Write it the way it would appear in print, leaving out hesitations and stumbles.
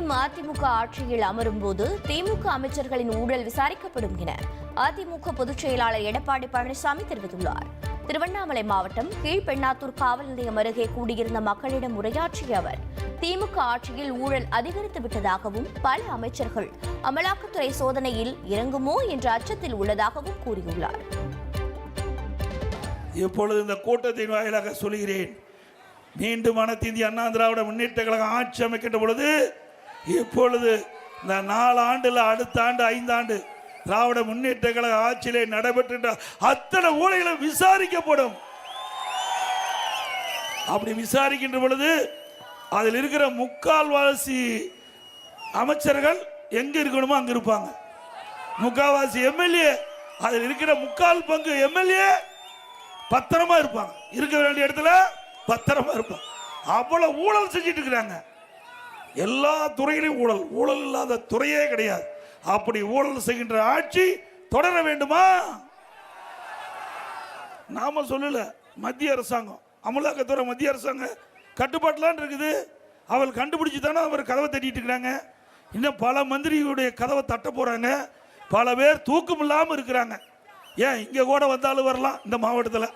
மீண்டும் அதிமுக ஆட்சியில் அமரும் போது திமுக அமைச்சர்களின் ஊழல் விசாரிக்கப்படும் என அதிமுக பொதுச் செயலாளர் எடப்பாடி பழனிசாமி தெரிவித்துள்ளார். திருவண்ணாமலை மாவட்டம் கீழ்பெண்ணாத்தூர் காவல் நிலையம் அருகே கூடியிருந்த மக்களிடம் உரையாற்றிய அவர், திமுக ஆட்சியில் ஊழல் அதிகரித்து விட்டதாகவும் பல அமைச்சர்கள் அமலாக்கத்துறை சோதனையில் இறங்குமோ என்ற அச்சத்தில் உள்ளதாகவும் கூறியுள்ளார். இப்பொழுது இந்த கூட்டத்தின் வாயிலாக சொல்கிறேன், மீண்டும் அனைத்து இந்திய அண்ணா திராவிட முன்னேற்ற கழகம் ஆட்சி அமைக்கின்ற பொழுது இப்பொழுது இந்த 4 ஆண்டுல அடுத்த ஆண்டு 5 ஆண்டு திராவிட முன்னேற்ற கழக ஆட்சியிலே நடைபெற்ற அத்தனை ஊழல்களும் விசாரிக்கப்படும். அப்படி விசாரிக்கின்ற பொழுது அதில் இருக்கிற முக்கால்வாசி அமைச்சர்கள் எங்க இருக்கணுமோ அங்க இருப்பாங்க. முக்கால்வாசி எம்எல்ஏ, அதில் இருக்கிற 3/4 பங்கு எம்எல்ஏ பத்திரமா இருப்பாங்க. இருக்க வேண்டிய இடத்துல பத்திரமா இருப்பாங்க. அவ்வளவு ஊழல் செஞ்சிட்டு இருக்கிறாங்க. எல்லா துறையிலும் ஊழல், ஊழல் இல்லாத துறையே கிடையாது. அப்படி ஊழல் செய்கின்ற ஆட்சி தொடர வேண்டுமா? நாம சொல்லல, மத்திய அரசாங்கம், அமலாக்கத்துறை மத்திய அரசாங்கம் கட்டுப்பாட்டுலாம் இருக்குது. அவள் கண்டுபிடிச்சு தானே அவர் கதவை தட்டிட்டு இருக்கிறாங்க. இன்னும் பல மந்திரிகளுடைய கதவை தட்ட போறாங்க. பல பேர் தூக்கம் இல்லாமல் இருக்கிறாங்க. ஏன் இங்க கூட வந்தாலும் வரலாம் இந்த மாவட்டத்தில்.